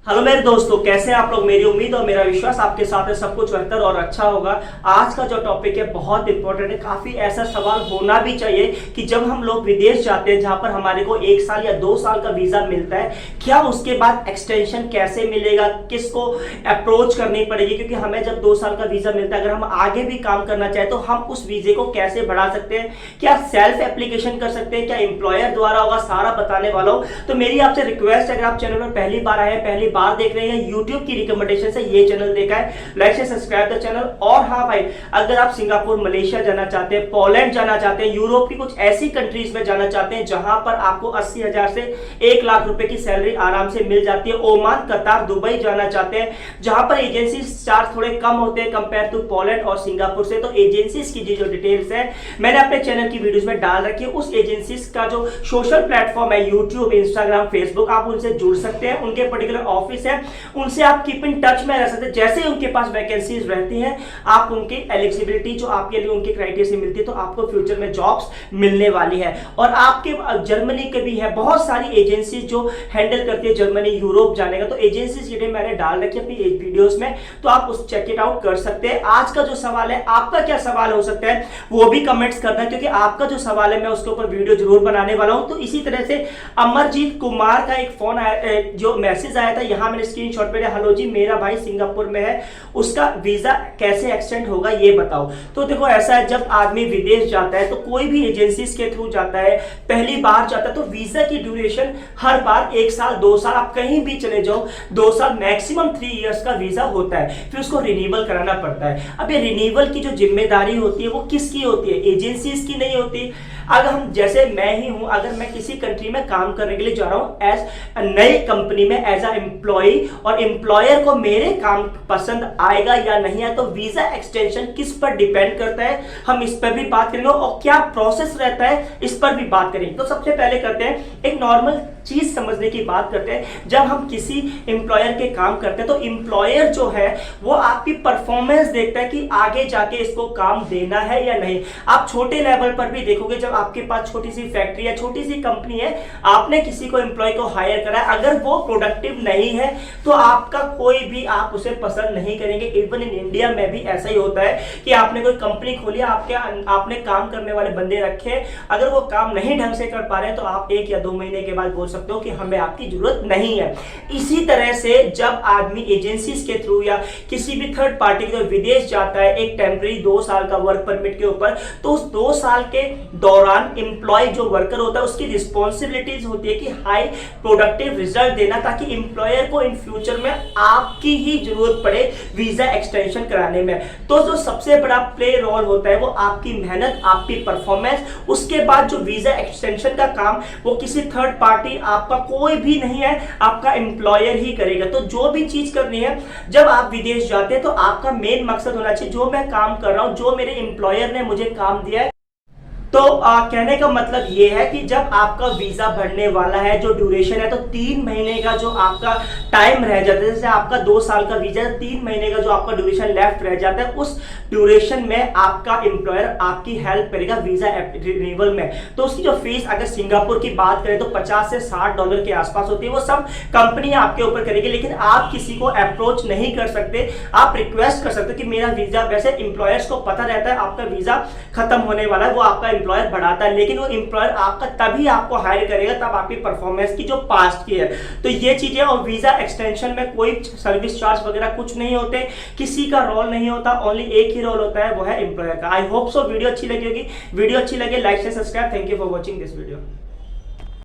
Hello मेरे दोस्तों, कैसे हैं आप लोग। मेरी उम्मीद और मेरा विश्वास आपके साथ है सब कुछ बेहतर और अच्छा होगा। आज का जो टॉपिक है बहुत इंपॉर्टेंट है। काफी ऐसा सवाल होना भी चाहिए कि जब हम लोग विदेश जाते हैं जहां पर हमारे को 1 साल या 2 साल का वीजा मिलता है, क्या उसके बाद एक्सटेंशन कैसे मिलेगा, किसको अप्रोच करनी पड़ेगी। क्योंकि हमें जब 2 साल का वीजा मिलता है, अगर हम आगे भी काम करना चाहें तो हम उस वीजे को कैसे बढ़ा सकते हैं, क्या सेल्फ एप्लीकेशन कर सकते हैं, क्या एम्प्लॉयर द्वारा होगा, सारा बताने वाला हूं। तो मेरी आपसे रिक्वेस्ट है, अगर आप चैनल पर पहली बार आए, पहली बार देख रहे हैं, YouTube की रिकमेंडेशन से ये चैनल देखा है, लाइक से सब्सक्राइब द चैनल। और हाँ भाई, अगर आप सिंगापुर, मलेशिया जाना चाहते हैं, पोलैंड जाना चाहते हैं, यूरोप की कुछ ऐसी कंट्रीज में जाना चाहते हैं जहां पर आपको 80,000 से 1 लाख रुपए की सैलरी आराम से मिल जाती है, ओमान, कतार, दुबई जाना चाहते हैं जहां पर एजेंसी चार्ज थोड़े कम होते हैं कंपेयर टू पोलैंड और सिंगापुर से, तो एजेंसीज की जो डिटेल्स है मैंने अपने चैनल की वीडियोस में डाल रखी है। उस एजेंसीज का जो सोशल प्लेटफॉर्म है, यूट्यूब, इंस्टाग्राम, फेसबुक, आप उनसे जुड़ सकते हैं। उनके पर्टिकुलर ऑफिस है, उनसे आप कीप इन टच में रह सकते हैं। जैसे ही उनके पास वैकेंसीज रहती हैं, आप उनकी एलिजिबिलिटी जो आपके लिए उनके क्राइटेरिया से मिलती है, तो आपको फ्यूचर में जॉब्स मिलने वाली है। और आपके जर्मनी के भी है बहुत सारी एजेंसीज जो हैंडल करती है जर्मनी, यूरोप जाने का, तो एजेंसीज की मैंने डाल रखी है अपनी वीडियोस में, तो आप उस चेक इट आउट कर सकते हैं। आज का जो सवाल है, आपका क्या सवाल हो सकता है वो भी कमेंट्स करना, क्योंकि आपका जो सवाल है मैं उसके ऊपर वीडियो जरूर बनाने वाला हूं। तो इसी तरह से अमरजीत कुमार का एक फोन आया, जो मैसेज आया था, यहां मैंने स्क्रीनशॉट पे, हेलो जी, मेरा भाई सिंगापुर में है, उसका वीजा कैसे एक्सटेंड होगा ये बताओ। तो देखो ऐसा है, जब आदमी विदेश जाता है तो कोई भी एजेंसीज के थ्रू जाता है, पहली बार जाता है, तो वीजा की ड्यूरेशन हर बार 1 साल, 2 साल, आप कहीं भी चले जाओ, 2 साल, मैक्सिमम 3 इयर्स का वीजा होता है। फिर उसको रिन्यूअल कराना पड़ता है। अब ये रिन्यूअल की जो जिम्मेदारी होती है वो किसकी होती है? एजेंसीज की नहीं होती। अगर हम, जैसे मैं ही हूं, अगर मैं किसी कंट्री में काम करने के लिए जा रहा हूं एज नई कंपनी में एज अ एम्प्लॉय, और एम्प्लॉयर को मेरे काम पसंद आएगा या नहीं आए, तो वीजा एक्सटेंशन किस पर डिपेंड करता है, हम इस पर भी बात करेंगे। और क्या प्रोसेस रहता है इस पर भी बात करेंगे। तो सबसे पहले करते हैं एक नॉर्मल चीज समझने की बात करते हैं। जब हम किसी एम्प्लॉयर के काम करते हैं तो एम्प्लॉयर जो है वो आपकी परफॉर्मेंस देखता है कि आगे जाके इसको काम देना है या नहीं। आप छोटे लेवल पर भी देखोगे, जब आपके पास छोटी सी फैक्ट्री है, छोटी सी कंपनी है, आपने किसी को एम्प्लॉय को हायर करा, अगर वो प्रोडक्टिव नहीं है तो आपका कोई भी, आप उसे पसंद नहीं करेंगे। इवन इन इंडिया में भी ऐसा ही होता है कि आपने कोई कंपनी खोली, आपने काम करने वाले बंदे रखे, अगर वो काम नहीं ढंग से कर पा रहे हैं तो आप 1 या 2 महीने के बाद बोल सकते हो कि हमें आपकी जरूरत नहीं है। इसी तरह से जब आदमी एजेंसीज के थ्रू या किसी भी थर्ड पार्टी के विदेश जाता है एक टेम्पररी 2 साल का वर्क परमिट के ऊपर, तो उस 2 साल के दौरान एम्प्लॉय जो वर्कर होता है उसकी रिस्पॉन्सिबिलिटीज होती है कि हाई प्रोडक्टिव रिजल्ट देना, ताकि एम्प्लॉयर को इन फ्यूचर में आपकी ही जरूरत पड़े वीजा एक्सटेंशन कराने में। तो जो सबसे बड़ा प्ले रोल होता है वो आपकी मेहनत, आपकी परफॉर्मेंस। उसके बाद जो वीजा एक्सटेंशन का काम वो किसी थर्ड पार्टी, आपका कोई भी नहीं है, आपका एम्प्लॉयर ही करेगा। तो जो भी चीज करनी है जब आप विदेश जाते हैं तो आपका मेन मकसद होना चाहिए, जो मैं काम कर रहा हूं, जो मेरे एम्प्लॉयर ने मुझे काम दिया है, तो कहने का मतलब ये है कि जब आपका वीजा बढ़ने वाला है, जो ड्यूरेशन है, तो 3 महीने का जो आपका टाइम रह जाता है, जैसे आपका 2 साल का वीजा, 3 महीने का जो आपका ड्यूरेशन लेफ्ट रह जाता है, उस ड्यूरेशन में आपका एम्प्लॉयर आपकी हेल्प करेगा वीजा रिन्यूअल में। तो उसकी जो फीस, अगर सिंगापुर की बात करें तो $50 से $60 के आसपास होती है, वो सब कंपनी आपके ऊपर करेगी। लेकिन आप किसी को अप्रोच नहीं कर सकते, आप रिक्वेस्ट कर सकते कि मेरा वीजा, वैसे एम्प्लॉयर्स को पता रहता है आपका वीजा खत्म होने वाला है, वो आपका एम्प्लॉयर बढ़ाता है, लेकिन वो एम्प्लॉयर आपका तभी आपको हायर करेगा तब आपकी परफॉर्मेंस की जो पास्ट की है। तो ये चीजें, और वीजा एक्सटेंशन में कोई सर्विस चार्ज वगैरह कुछ नहीं होते, किसी का रोल नहीं होता, ओनली एक ही रोल होता है, वो है एम्प्लॉयर का। आई होप सो वीडियो अच्छी लगी होगी। वीडियो अच्छी लगे लाइक से subscribe. Thank you for watching this video.